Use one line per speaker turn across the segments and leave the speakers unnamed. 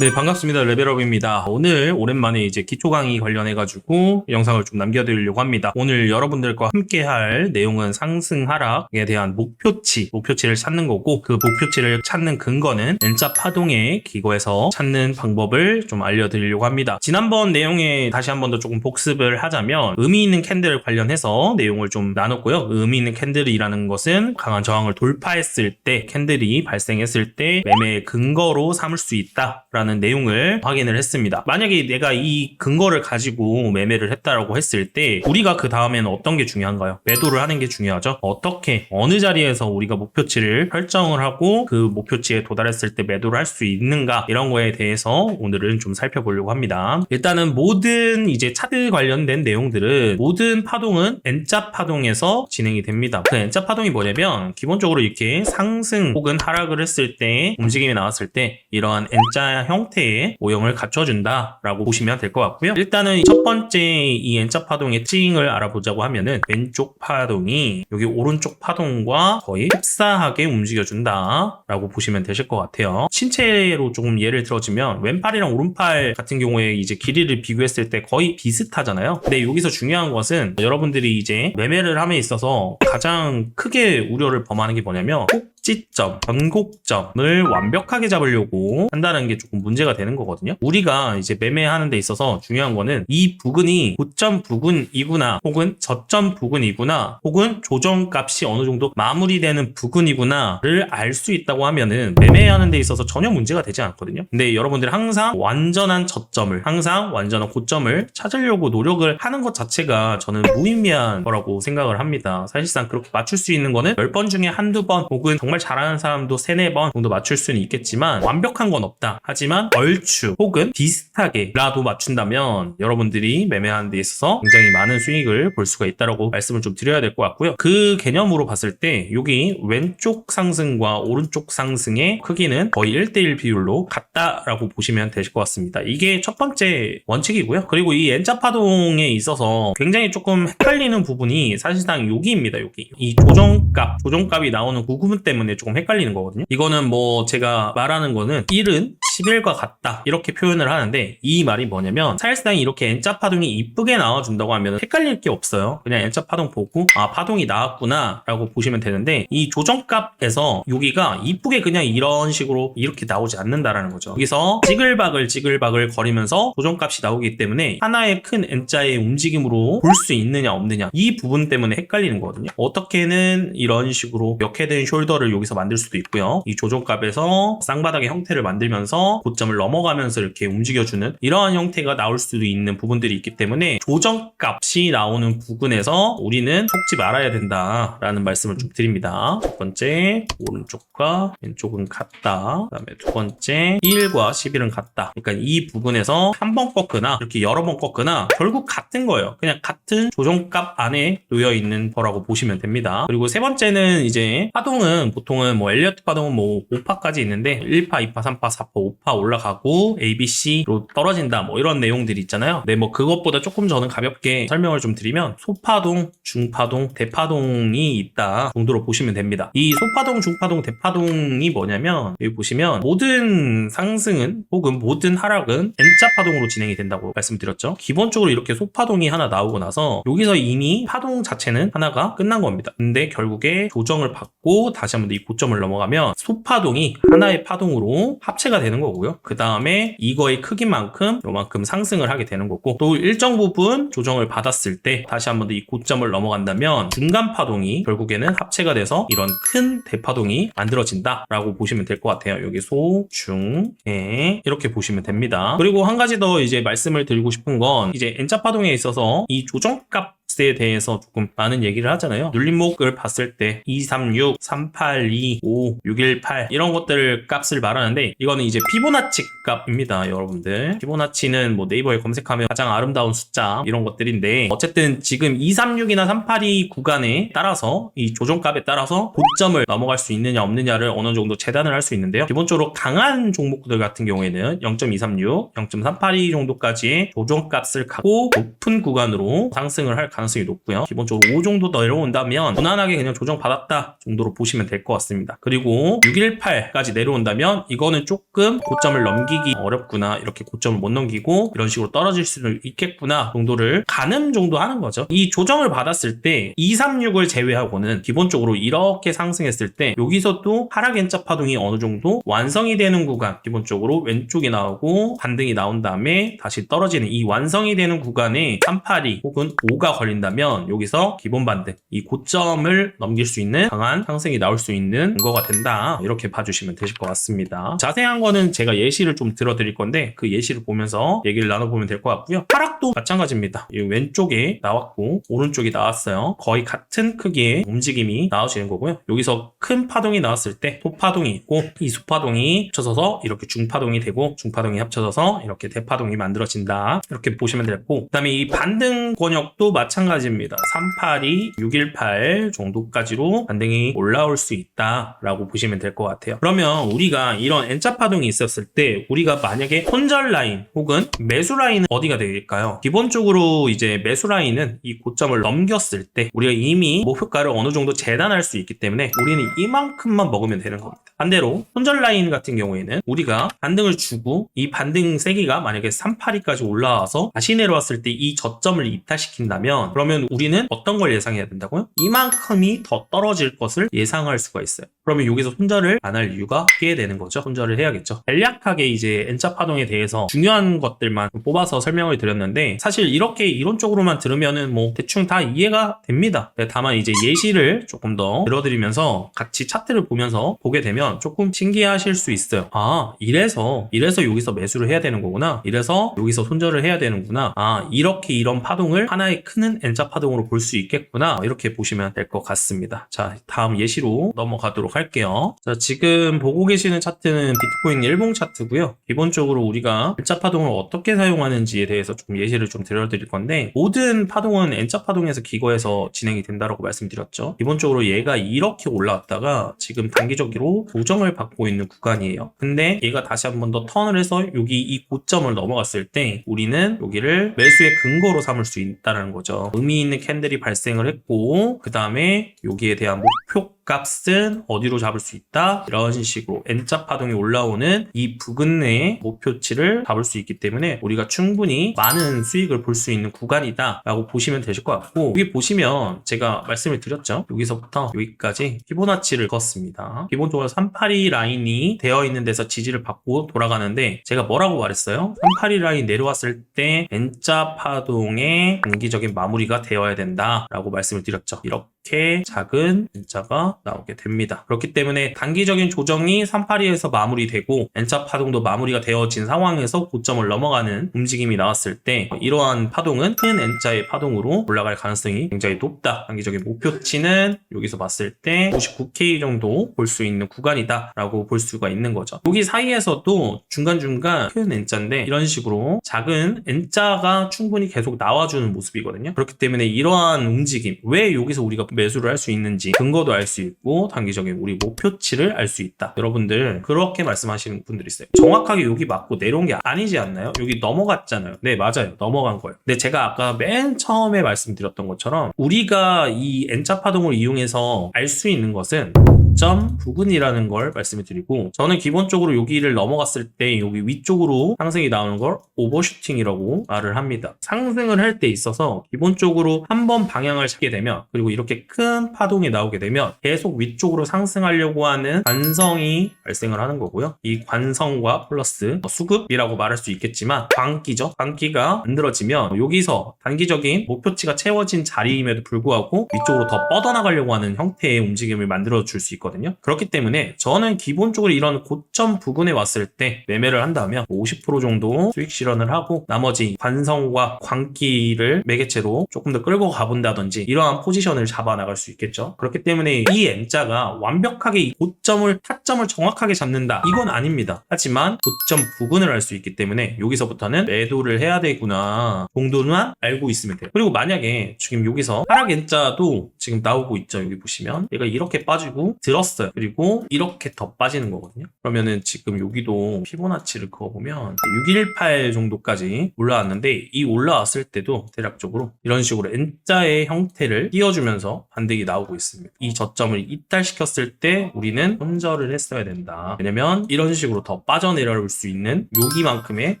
네, 반갑습니다. 레벨업입니다. 오늘 오랜만에 이제 기초 강의 관련해가지고 영상을 좀 남겨드리려고 합니다. 오늘 여러분들과 함께 할 내용은 상승 하락에 대한 목표치를 찾는 거고, 그 목표치를 찾는 근거는 N자 파동에 기거해서 찾는 방법을 좀 알려드리려고 합니다. 지난번 내용에 다시 한 번 더 조금 복습을 하자면 의미 있는 캔들 관련해서 내용을 좀 나눴고요. 의미 있는 캔들이라는 것은 강한 저항을 돌파했을 때, 캔들이 발생했을 때 매매의 근거로 삼을 수 있다 라는 내용을 확인을 했습니다. 만약에 내가 이 근거를 가지고 매매를 했다라고 했을 때 우리가 그 다음에는 어떤 게 중요한가요? 매도를 하는 게 중요하죠. 어떻게 어느 자리에서 우리가 목표치를 설정을 하고 그 목표치에 도달했을 때 매도를 할 수 있는가, 이런 거에 대해서 오늘은 좀 살펴보려고 합니다. 일단은 모든 이제 차트 관련된 내용들은, 모든 파동은 N자 파동에서 진행이 됩니다. 그 N자 파동이 뭐냐면 기본적으로 이렇게 상승 혹은 하락을 했을 때, 움직임이 나왔을 때 이러한 N자 형태의 모형을 갖춰준다 라고 보시면 될 것 같고요. 일단은 첫 번째 이 N자 파동의 특징을 알아보자고 하면은, 왼쪽 파동이 여기 오른쪽 파동과 거의 흡사하게 움직여준다 라고 보시면 되실 것 같아요. 신체로 조금 예를 들어주면 왼팔이랑 오른팔 같은 경우에 이제 길이를 비교했을 때 거의 비슷하잖아요. 근데 여기서 중요한 것은 여러분들이 이제 매매를 함에 있어서 가장 크게 우려를 범하는 게 뭐냐면, 꼭지점, 변곡점을 완벽하게 잡으려고 한다는 게 조금 문제가 되는 거거든요. 우리가 이제 매매하는 데 있어서 중요한 거는 이 부근이 고점 부근이구나, 혹은 저점 부근이구나, 혹은 조정값이 어느 정도 마무리되는 부근이구나를 알 수 있다고 하면은 매매하는 데 있어서 전혀 문제가 되지 않거든요. 근데 여러분들이 항상 완전한 저점을, 항상 완전한 고점을 찾으려고 노력을 하는 것 자체가 저는 무의미한 거라고 생각을 합니다. 사실상 그렇게 맞출 수 있는 거는 10번 중에 한두 번, 혹은 정말 잘하는 사람도 3, 4번 정도 맞출 수는 있겠지만 완벽한 건 없다. 하지만 얼추 혹은 비슷하게라도 맞춘다면 여러분들이 매매하는 데 있어서 굉장히 많은 수익을 볼 수가 있다고 말씀을 좀 드려야 될 것 같고요. 그 개념으로 봤을 때 여기 왼쪽 상승과 오른쪽 상승의 크기는 거의 1대1 비율로 같다라고 보시면 되실 것 같습니다. 이게 첫 번째 원칙이고요. 그리고 이 N자 파동에 있어서 굉장히 조금 헷갈리는 부분이 사실상 여기입니다. 여기 이 조정값이 나오는 구분 때문에 조금 헷갈리는 거거든요. 이거는 뭐 제가 말하는 거는 1은 11과 같다 이렇게 표현을 하는데, 이 말이 뭐냐면 사실상 이렇게 N자 파동이 이쁘게 나와준다고 하면 헷갈릴 게 없어요. 그냥 N자 파동 보고 아, 파동이 나왔구나 라고 보시면 되는데, 이 조정값에서 여기가 이쁘게 그냥 이런 식으로 이렇게 나오지 않는다라는 거죠. 여기서 찌글바글 거리면서 조정값이 나오기 때문에 하나의 큰 N자의 움직임으로 볼 수 있느냐 없느냐, 이 부분 때문에 헷갈리는 거거든요. 어떻게는 이런 식으로 역헤드앤 숄더를 여기서 만들 수도 있고요. 이 조정값에서 쌍바닥의 형태를 만들면서 고점을 넘어가면서 이렇게 움직여주는 이러한 형태가 나올 수도 있는 부분들이 있기 때문에, 조정값이 나오는 부분에서 우리는 속지 말아야 된다라는 말씀을 좀 드립니다. 첫 번째, 오른쪽과 왼쪽은 같다. 그 다음에 두 번째, 1과 11은 같다. 그러니까 이 부분에서 한 번 꺾거나 이렇게 여러 번 꺾거나 결국 같은 거예요. 그냥 같은 조정값 안에 놓여 있는 거라고 보시면 됩니다. 그리고 세 번째는 이제 파동은 보통은 뭐 엘리어트 파동은 뭐 5파까지 있는데 1파, 2파, 3파, 4파, 5파 올라가고 ABC로 떨어진다, 뭐 이런 내용들이 있잖아요. 네, 뭐 그것보다 조금 저는 가볍게 설명을 좀 드리면 소파동, 중파동, 대파동이 있다 정도로 보시면 됩니다. 이 소파동, 중파동, 대파동이 뭐냐면, 여기 보시면 모든 상승은 혹은 모든 하락은 N자 파동으로 진행이 된다고 말씀드렸죠. 기본적으로 이렇게 소파동이 하나 나오고 나서 여기서 이미 파동 자체는 하나가 끝난 겁니다. 근데 결국에 조정을 받고 다시 한번 이 고점을 넘어가면 소파동이 하나의 파동으로 합체가 되는 거고요. 그 다음에 이거의 크기만큼 요만큼 상승을 하게 되는 거고, 또 일정 부분 조정을 받았을 때 다시 한번 더 이 고점을 넘어간다면 중간 파동이 결국에는 합체가 돼서 이런 큰 대파동이 만들어진다 라고 보시면 될 것 같아요. 여기 소, 중, 해 이렇게 보시면 됩니다. 그리고 한 가지 더 이제 말씀을 드리고 싶은 건, 이제 N자 파동에 있어서 이 조정값 에 대해서 조금 많은 얘기를 하잖아요. 눌림목을 봤을 때 236, 382, 5, 618 이런 것들 값을 말하는데, 이거는 이제 피보나치 값입니다. 여러분들, 피보나치는 뭐 네이버에 검색하면 가장 아름다운 숫자 이런 것들인데, 어쨌든 지금 236이나 382 구간에 따라서 이 조정값에 따라서 고점을 넘어갈 수 있느냐 없느냐를 어느 정도 재단을 할 수 있는데요. 기본적으로 강한 종목들 같은 경우에는 0.236, 0.382 정도까지의 조정값을 갖고 높은 구간으로 상승을 할 가능성이 가능성이 높고요. 기본적으로 5 정도 내려온다면 무난하게 그냥 조정받았다 정도로 보시면 될 것 같습니다. 그리고 618까지 내려온다면 이거는 조금 고점을 넘기기 어렵구나, 이렇게 고점을 못 넘기고 이런 식으로 떨어질 수는 있겠구나 정도를 가늠 정도 하는 거죠. 이 조정을 받았을 때 236을 제외하고는 기본적으로 이렇게 상승했을 때 여기서 또 하락 N자 파동이 어느 정도 완성이 되는 구간, 기본적으로 왼쪽이 나오고 반등이 나온 다음에 다시 떨어지는 이 완성이 되는 구간에 382 혹은 5가 걸린다면 여기서 기본 반등, 이 고점을 넘길 수 있는 강한 상승이 나올 수 있는 근거가 된다, 이렇게 봐주시면 되실 것 같습니다. 자세한 거는 제가 예시를 좀 들어드릴 건데 그 예시를 보면서 얘기를 나눠보면 될 것 같고요. 하락도 마찬가지입니다. 이 왼쪽에 나왔고 오른쪽이 나왔어요. 거의 같은 크기의 움직임이 나오시는 거고요. 여기서 큰 파동이 나왔을 때 소파동이 있고 이 소파동이 합쳐져서 이렇게 중파동이 되고 중파동이 합쳐져서 이렇게 대파동이 만들어진다, 이렇게 보시면 되고, 그 다음에 이 반등 권역도 마찬가지입니다. 382, 618 정도까지로 반등이 올라올 수 있다라고 보시면 될 것 같아요. 그러면 우리가 이런 N자 파동이 있었을 때 우리가 만약에 손절 라인 혹은 매수 라인은 어디가 될까요? 기본적으로 이제 매수 라인은 이 고점을 넘겼을 때 우리가 이미 목표가를 어느 정도 재단할 수 있기 때문에 우리는 이만큼만 먹으면 되는 겁니다. 반대로 손절 라인 같은 경우에는 우리가 반등을 주고 이 반등 세기가 만약에 382까지 올라와서 다시 내려왔을 때 이 저점을 이탈시킨다면 그러면 우리는 어떤 걸 예상해야 된다고요? 이만큼이 더 떨어질 것을 예상할 수가 있어요. 그러면 여기서 손절을 안 할 이유가 없게 되는 거죠. 손절을 해야겠죠. 간략하게 이제 N자 파동에 대해서 중요한 것들만 뽑아서 설명을 드렸는데 사실 이렇게 이론적으로만 들으면은 뭐 대충 다 이해가 됩니다. 다만 이제 예시를 조금 더 들어드리면서 같이 차트를 보면서 보게 되면 조금 신기하실 수 있어요. 아, 이래서 여기서 매수를 해야 되는 거구나. 이래서 여기서 손절을 해야 되는구나. 아, 이렇게 이런 파동을 하나의 큰 N자 파동으로 볼 수 있겠구나. 이렇게 보시면 될 것 같습니다. 자, 다음 예시로 넘어가도록 할게요. 자, 지금 보고 계시는 차트는 비트코인 일봉 차트고요. 기본적으로 우리가 N자 파동을 어떻게 사용하는지에 대해서 좀 예시를 좀 들려드릴 건데, 모든 파동은 N자 파동에서 기거해서 진행이 된다고 말씀드렸죠. 기본적으로 얘가 이렇게 올라왔다가 지금 단기적으로 조정을 받고 있는 구간이에요. 근데 얘가 다시 한 번 더 턴을 해서 여기 이 고점을 넘어갔을 때 우리는 여기를 매수의 근거로 삼을 수 있다는 거죠. 의미 있는 캔들이 발생을 했고 그 다음에 여기에 대한 목표 값은 어디로 잡을 수 있다, 이런 식으로 N자 파동이 올라오는 이 부근 내의 목표치를 잡을 수 있기 때문에 우리가 충분히 많은 수익을 볼 수 있는 구간이다 라고 보시면 되실 것 같고, 여기 보시면 제가 말씀을 드렸죠. 여기서부터 여기까지 피보나치를 그었습니다. 기본적으로 382 라인이 되어 있는 데서 지지를 받고 돌아가는데 제가 뭐라고 말했어요? 382 라인 내려왔을 때 N자 파동의 단기적인 마무리가 되어야 된다 라고 말씀을 드렸죠. 이렇게 작은 N자가 나오게 됩니다. 그렇기 때문에 단기적인 조정이 382에서 마무리되고 N자 파동도 마무리가 되어진 상황에서 고점을 넘어가는 움직임이 나왔을 때 이러한 파동은 큰 N자의 파동으로 올라갈 가능성이 굉장히 높다. 단기적인 목표치는 여기서 봤을 때 59K 정도 볼 수 있는 구간이다 라고 볼 수가 있는 거죠. 여기 사이에서도 중간중간 큰 N자인데 이런 식으로 작은 N자가 충분히 계속 나와주는 모습이거든요. 그렇기 때문에 이러한 움직임, 왜 여기서 우리가 매수를 할 수 있는지 근거도 알 수 있고 단기적인 우리 목표치를 알 수 있다. 여러분들 그렇게 말씀하시는 분들이 있어요. 정확하게 여기 맞고 내려온 게 아니지 않나요? 여기 넘어갔잖아요. 네, 맞아요. 넘어간 거예요. 근데 제가 아까 맨 처음에 말씀드렸던 것처럼 우리가 이 N자 파동을 이용해서 알 수 있는 것은 점 부근이라는 걸 말씀을 드리고, 저는 기본적으로 여기를 넘어갔을 때 여기 위쪽으로 상승이 나오는 걸 오버슈팅이라고 말을 합니다. 상승을 할 때 있어서 기본적으로 한번 방향을 잡게 되면, 그리고 이렇게 큰 파동이 나오게 되면 계속 위쪽으로 상승하려고 하는 관성이 발생을 하는 거고요. 이 관성과 플러스 수급이라고 말할 수 있겠지만 광기죠. 광기가 만들어지면 여기서 단기적인 목표치가 채워진 자리임에도 불구하고 위쪽으로 더 뻗어나가려고 하는 형태의 움직임을 만들어 줄 수 있거든요. 그렇기 때문에 저는 기본적으로 이런 고점 부근에 왔을 때 매매를 한다면 50% 정도 수익 실현을 하고 나머지 관성과 광기를 매개체로 조금 더 끌고 가본다든지 이러한 포지션을 잡아 나갈 수 있겠죠. 그렇기 때문에 이 N자가 완벽하게 이 고점을 타점을 정확하게 잡는다, 이건 아닙니다. 하지만 고점 부근을 알 수 있기 때문에 여기서부터는 매도를 해야 되구나 정도만 알고 있으면 돼요. 그리고 만약에 지금 여기서 하락 N자도 지금 나오고 있죠. 여기 보시면 얘가 이렇게 빠지고 들었어요. 그리고 이렇게 더 빠지는 거거든요. 그러면은 지금 여기도 피보나치를 그어보면 618 정도까지 올라왔는데 이 올라왔을 때도 대략적으로 이런 식으로 N자의 형태를 띄워주면서 반등이 나오고 있습니다. 이 저점을 이탈시켰을 때 우리는 손절을 했어야 된다. 왜냐면 이런 식으로 더 빠져내려올 수 있는 여기만큼의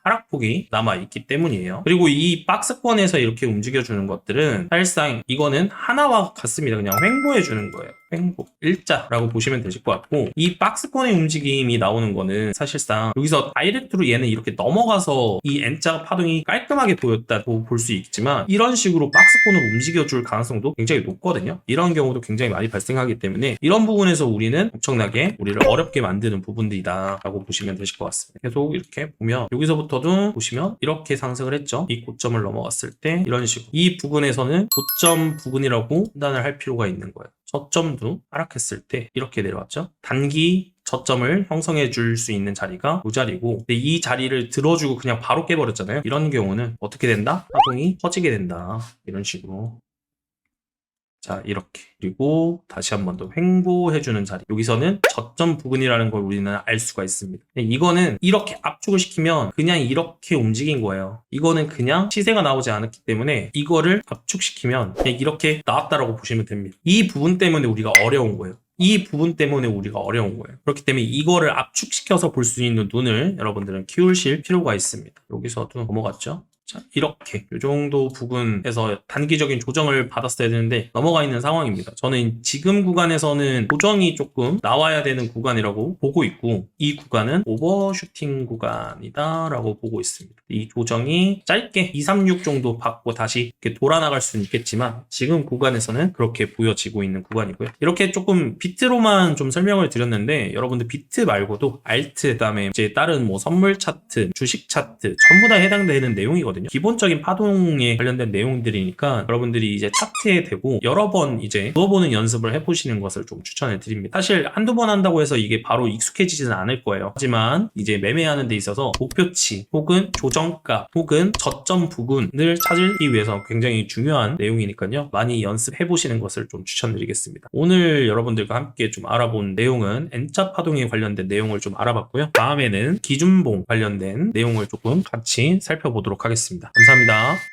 하락폭이 남아있기 때문이에요. 그리고 이 박스권에서 이렇게 움직여주는 것들은 사실상 이거는 하나와 같습니다. 그냥 횡보해주는 거예요. 횡보, 일자라고 보시면 되실 것 같고, 이 박스권의 움직임이 나오는 거는 사실상 여기서 다이렉트로 얘는 이렇게 넘어가서 이 N자 파동이 깔끔하게 보였다고 볼 수 있지만 이런 식으로 박스권을 움직여줄 가능성도 굉장히 높거든요. 이런 경우도 굉장히 많이 발생하기 때문에 이런 부분에서 우리는 엄청나게 우리를 어렵게 만드는 부분들이다 라고 보시면 되실 것 같습니다. 계속 이렇게 보면 여기서부터도 보시면 이렇게 상승을 했죠. 이 고점을 넘어갔을 때 이런 식으로 이 부분에서는 고점 부분이라고 판단을 할 필요가 있는 거예요. 저점도 하락했을 때 이렇게 내려왔죠. 단기 저점을 형성해 줄 수 있는 자리가 이 자리고, 근데 이 자리를 들어주고 그냥 바로 깨버렸잖아요. 이런 경우는 어떻게 된다? 파동이 퍼지게 된다. 이런 식으로. 자, 이렇게. 그리고 다시 한 번 더 횡보해주는 자리. 여기서는 저점 부근이라는 걸 우리는 알 수가 있습니다. 이거는 이렇게 압축을 시키면 그냥 이렇게 움직인 거예요. 이거는 그냥 시세가 나오지 않았기 때문에 이거를 압축시키면 그냥 이렇게 나왔다라고 보시면 됩니다. 이 부분 때문에 우리가 어려운 거예요. 이 부분 때문에 우리가 어려운 거예요. 그렇기 때문에 이거를 압축시켜서 볼 수 있는 눈을 여러분들은 키우실 필요가 있습니다. 여기서도 넘어갔죠? 자, 이렇게 이 정도 부분에서 단기적인 조정을 받았어야 되는데 넘어가 있는 상황입니다. 저는 지금 구간에서는 조정이 조금 나와야 되는 구간이라고 보고 있고, 이 구간은 오버슈팅 구간이다 라고 보고 있습니다. 이 조정이 짧게 236 정도 받고 다시 이렇게 돌아나갈 수는 있겠지만 지금 구간에서는 그렇게 보여지고 있는 구간이고요. 이렇게 조금 비트로만 좀 설명을 드렸는데 여러분들 비트 말고도 알트, 그다음에 이제 다른 뭐 선물 차트, 주식 차트 전부 다 해당되는 내용이거든요. 기본적인 파동에 관련된 내용들이니까 여러분들이 이제 차트에 대고 여러 번 이제 그어보는 연습을 해보시는 것을 좀 추천해 드립니다. 사실 한두 번 한다고 해서 이게 바로 익숙해지지는 않을 거예요. 하지만 이제 매매하는 데 있어서 목표치 혹은 조정가 혹은 저점 부분을 찾기 위해서 굉장히 중요한 내용이니까요. 많이 연습해 보시는 것을 좀 추천드리겠습니다. 오늘 여러분들과 함께 좀 알아본 내용은 N자 파동에 관련된 내용을 좀 알아봤고요. 다음에는 기준봉 관련된 내용을 조금 같이 살펴보도록 하겠습니다. 감사합니다.